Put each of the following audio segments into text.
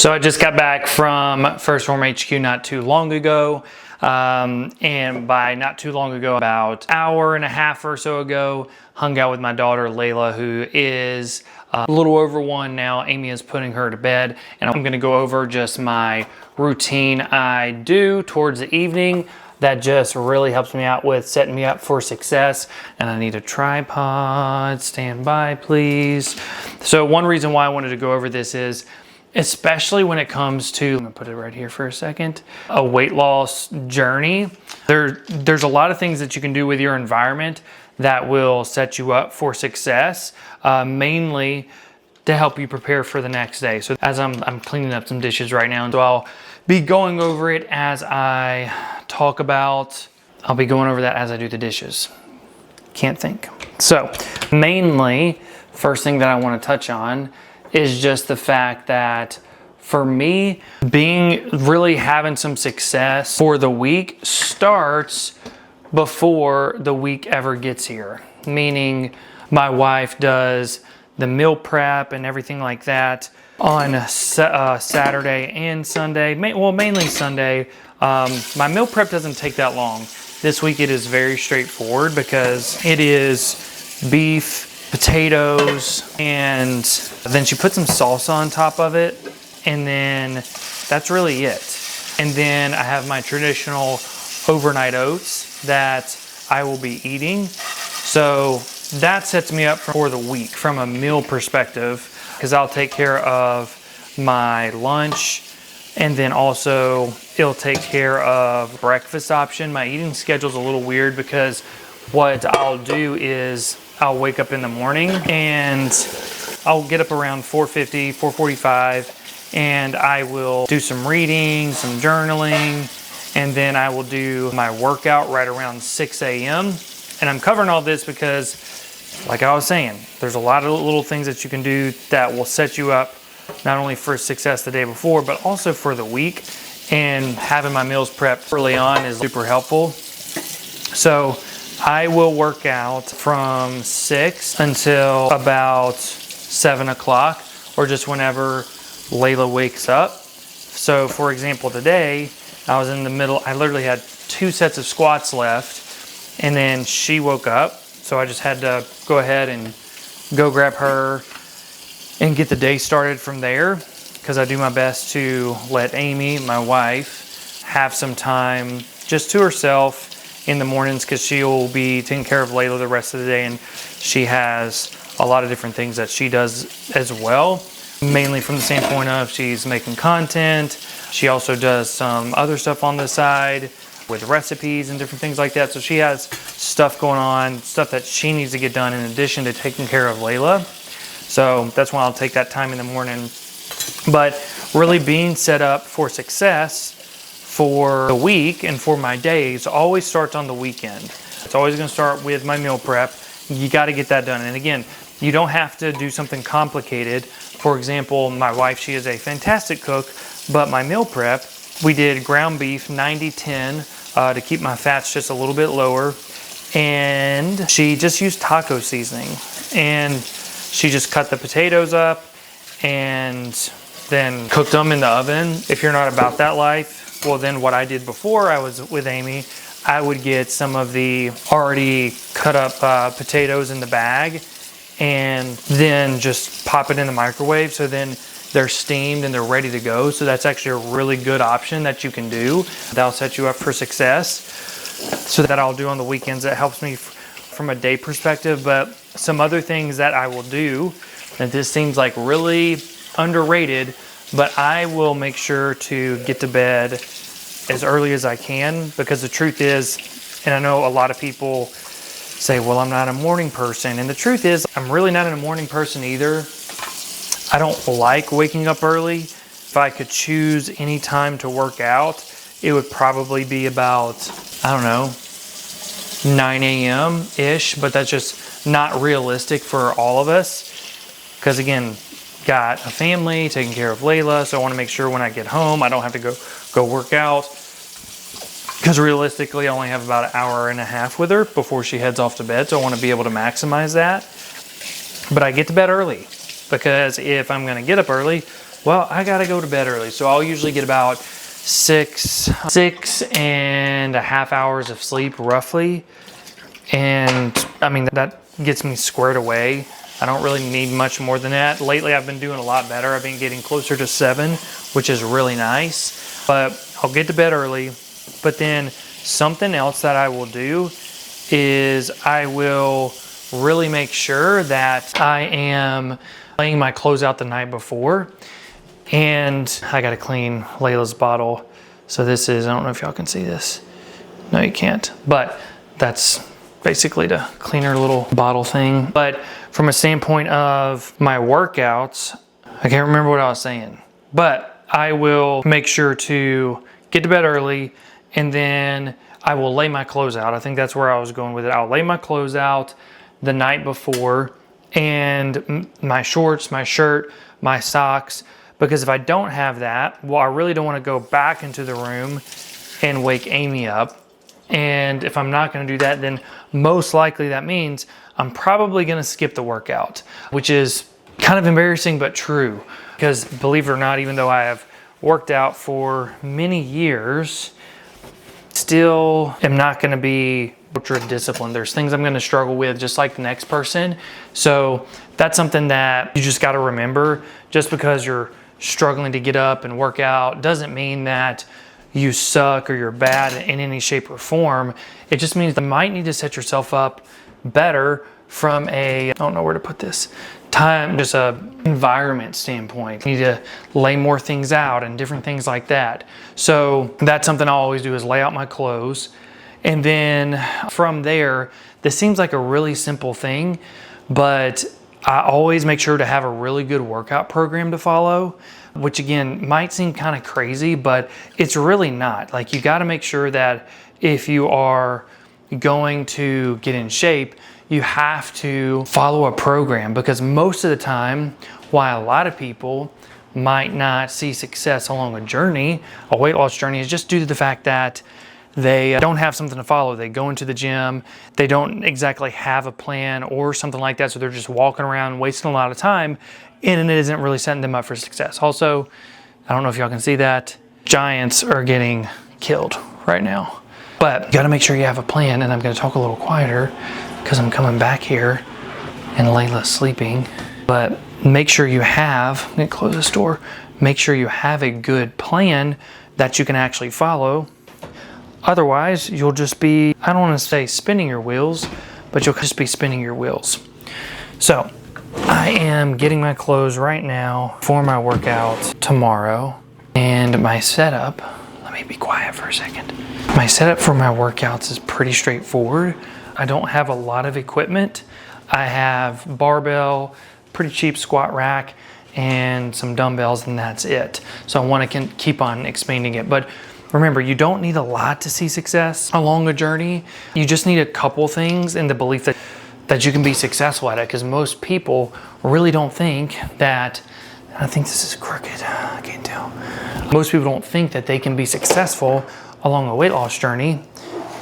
So I just got back from First Form HQ not too long ago. And by not too long ago, about an hour and a half or so ago, hung out with my daughter Layla, who is a little over 1 now. Amy is putting her to bed, and I'm gonna go over just my routine I do towards the evening that just really helps me out with setting me up for success. And I need a tripod. Stand by, please. So one reason why I wanted to go over this is, especially when it comes to, I'm gonna put it right here for a second, a weight loss journey. There's a lot of things that you can do with your environment that will set you up for success, mainly to help you prepare for the next day. So as I'm cleaning up some dishes right now, so I'll be going over it as I talk about, I'll be going over that as I do the dishes. Can't think. So mainly, first thing that I wanna touch on is just the fact that for me, really having some success for the week starts before the week ever gets here. Meaning my wife does the meal prep and everything like that on Saturday and Sunday. Well, mainly Sunday. My meal prep doesn't take that long. This week it is very straightforward because it is beef, potatoes, and then she put some salsa on top of it, and then that's really it. And then I have my traditional overnight oats that I will be eating. So that sets me up for the week from a meal perspective, because I'll take care of my lunch, and then also it'll take care of breakfast option. My eating schedule's a little weird because what I'll do is I'll wake up in the morning and I'll get up around 4:50, 4:45, and I will do some reading, some journaling, and then I will do my workout right around 6 a.m. And I'm covering all this because, like I was saying, there's a lot of little things that you can do that will set you up not only for success the day before, but also for the week. And having my meals prepped early on is super helpful. So I will work out from 6 until about 7 o'clock, or just whenever Layla wakes up. So for example, today I was in the middle, I literally had 2 sets of squats left, and then she woke up. So I just had to go ahead and go grab her and get the day started from there, because I do my best to let Amy, my wife, have some time just to herself in the mornings, because she will be taking care of Layla the rest of the day, and she has a lot of different things that she does as well, mainly from the standpoint of she's making content. She also does some other stuff on the side with recipes and different things like that. So she has stuff going on, stuff that she needs to get done in addition to taking care of Layla. So that's why I'll take that time in the morning. But really being set up for success for the week and for my days always starts on the weekend. It's always going to start with my meal prep. You got to get that done. And again, you don't have to do something complicated. For example, my wife, she is a fantastic cook, but my meal prep, we did ground beef 90-10 to keep my fats just a little bit lower. And she just used taco seasoning. And she just cut the potatoes up and then cooked them in the oven. If you're not about that life, well, then what I did before I was with Amy, I would get some of the already cut up potatoes in the bag and then just pop it in the microwave. So then they're steamed and they're ready to go. So that's actually a really good option that you can do. That'll set you up for success. So that I'll do on the weekends. That helps me from a day perspective. But some other things that I will do, and this seems like really underrated, but I will make sure to get to bed as early as I can, because the truth is, and I know a lot of people say, well, I'm not a morning person. And the truth is, I'm really not a morning person either. I don't like waking up early. If I could choose any time to work out, it would probably be about, I don't know, 9 a.m.-ish, but that's just not realistic for all of us. Because again, got a family, taking care of Layla, so I want to make sure when I get home, I don't have to go work out. Because realistically, I only have about an hour and a half with her before she heads off to bed, so I want to be able to maximize that. But I get to bed early, because if I'm going to get up early, well, I gotta go to bed early. So I'll usually get about 6.5 hours of sleep roughly. And I mean, that gets me squared away. I don't really need much more than that. Lately, I've been doing a lot better. I've been getting closer to 7, which is really nice. But I'll get to bed early. But then something else that I will do is I will really make sure that I am laying my clothes out the night before. And I gotta clean Layla's bottle. So this is, I don't know if y'all can see this. No, you can't. But that's basically to clean her little bottle thing. But from a standpoint of my workouts, I can't remember what I was saying. But I will make sure to get to bed early, and then I will lay my clothes out. I think that's where I was going with it. I'll lay my clothes out the night before, and my shorts, my shirt, my socks, because if I don't have that, well, I really don't want to go back into the room and wake Amy up. And if I'm not going to do that, then most likely that means I'm probably going to skip the workout, which is kind of embarrassing but true. Because believe it or not, even though I have worked out for many years, still am not going to be ultra disciplined. There's things I'm going to struggle with just like the next person. So that's something that you just got to remember. Just because you're struggling to get up and work out doesn't mean that you suck or you're bad in any shape or form. It just means you might need to set yourself up better from a, I don't know where to put this, time, just a environment standpoint. You need to lay more things out and different things like that. So that's something I always do, is lay out my clothes. And then from there, this seems like a really simple thing, but I always make sure to have a really good workout program to follow, which again might seem kind of crazy, but it's really not. Like, you got to make sure that if you are going to get in shape, you have to follow a program, because most of the time, why a lot of people might not see success along a journey, a weight loss journey, is just due to the fact that they don't have something to follow. They go into the gym, they don't exactly have a plan or something like that, so they're just walking around wasting a lot of time, and it isn't really setting them up for success. Also, I don't know if y'all can see that, giants are getting killed right now. But you gotta make sure you have a plan, and I'm gonna talk a little quieter because I'm coming back here and Layla's sleeping. But make sure you have, I'm gonna close this door, make sure you have a good plan that you can actually follow. Otherwise, you'll just be, I don't want to say spinning your wheels, but you'll just be spinning your wheels. So I am getting my clothes right now for my workout tomorrow. And my setup, let me be quiet for a second. My setup for my workouts is pretty straightforward. I don't have a lot of equipment. I have barbell, pretty cheap squat rack, and some dumbbells, and that's it. So I want to keep on expanding it. But remember, you don't need a lot to see success along a journey. You just need a couple things in the belief that you can be successful at it, because most people really don't think that, I think this is crooked, I can't tell. Most people don't think that they can be successful along a weight loss journey.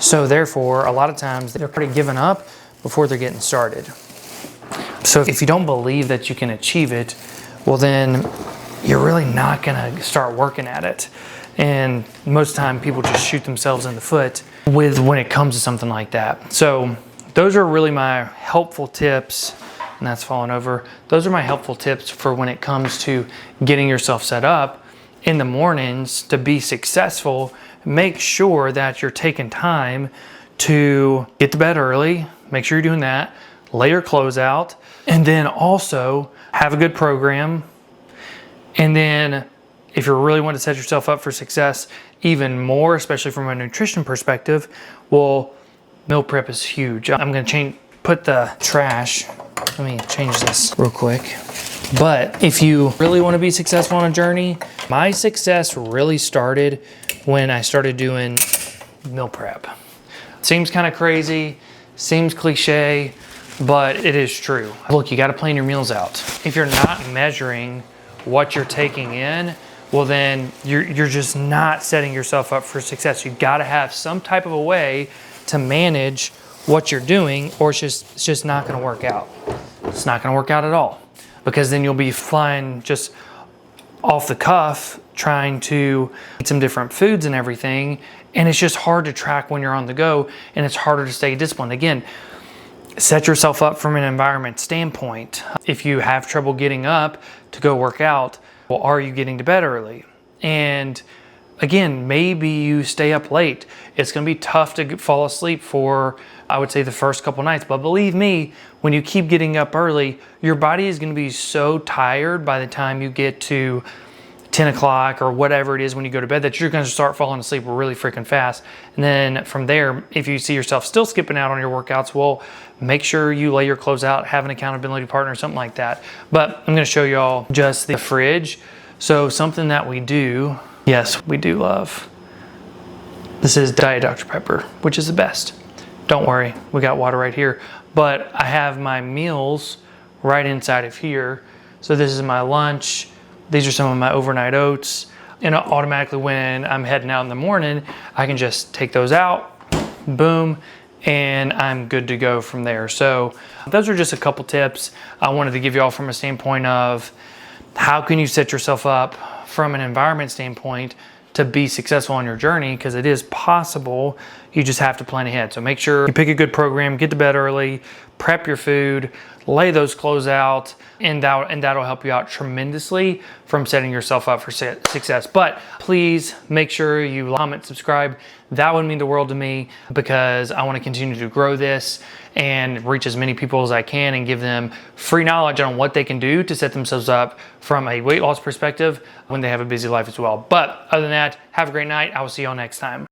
So therefore, a lot of times they're pretty giving up before they're getting started. So if you don't believe that you can achieve it, well then you're really not gonna start working at it. And most of the time people just shoot themselves in the foot when it comes to something like that. So those are really my helpful tips, and that's falling over. Those are my helpful tips for when it comes to getting yourself set up in the mornings to be successful. Make sure that you're taking time to get to bed early. Make sure you're doing that. Lay your clothes out, and then also have a good program. And then if you really want to set yourself up for success even more, especially from a nutrition perspective, well, meal prep is huge. I'm going to put the trash. Let me change this real quick. But if you really want to be successful on a journey, my success really started when I started doing meal prep. Seems kind of crazy, seems cliche, but it is true. Look, you got to plan your meals out. If you're not measuring what you're taking in, well then you're just not setting yourself up for success. You got to have some type of a way to manage what you're doing, or it's just not going to work out. It's not going to work out at all, because then you'll be flying just off the cuff trying to eat some different foods and everything. And it's just hard to track when you're on the go, and it's harder to stay disciplined. Again, set yourself up from an environment standpoint. If you have trouble getting up to go work out, well, are you getting to bed early? And again, maybe you stay up late. It's going to be tough to fall asleep for, I would say, the first couple nights. But believe me, when you keep getting up early, your body is going to be so tired by the time you get to 10 o'clock or whatever it is when you go to bed that you're going to start falling asleep really freaking fast. And then from there, if you see yourself still skipping out on your workouts, well, make sure you lay your clothes out, have an accountability partner, something like that. But I'm going to show you all just the fridge. So something that we do, yes, we do love. This is Diet Dr. Pepper, which is the best. Don't worry, we got water right here. But I have my meals right inside of here. So this is my lunch. These are some of my overnight oats. And automatically when I'm heading out in the morning, I can just take those out, boom, and I'm good to go from there. So those are just a couple tips I wanted to give you all from a standpoint of how can you set yourself up from an environment standpoint to be successful on your journey, because it is possible. You just have to plan ahead. So make sure you pick a good program, get to bed early, prep your food, lay those clothes out, and that'll help you out tremendously from setting yourself up for success. But please make sure you comment, subscribe. That would mean the world to me, because I want to continue to grow this and reach as many people as I can and give them free knowledge on what they can do to set themselves up from a weight loss perspective when they have a busy life as well. But other than that, have a great night. I will see you all next time.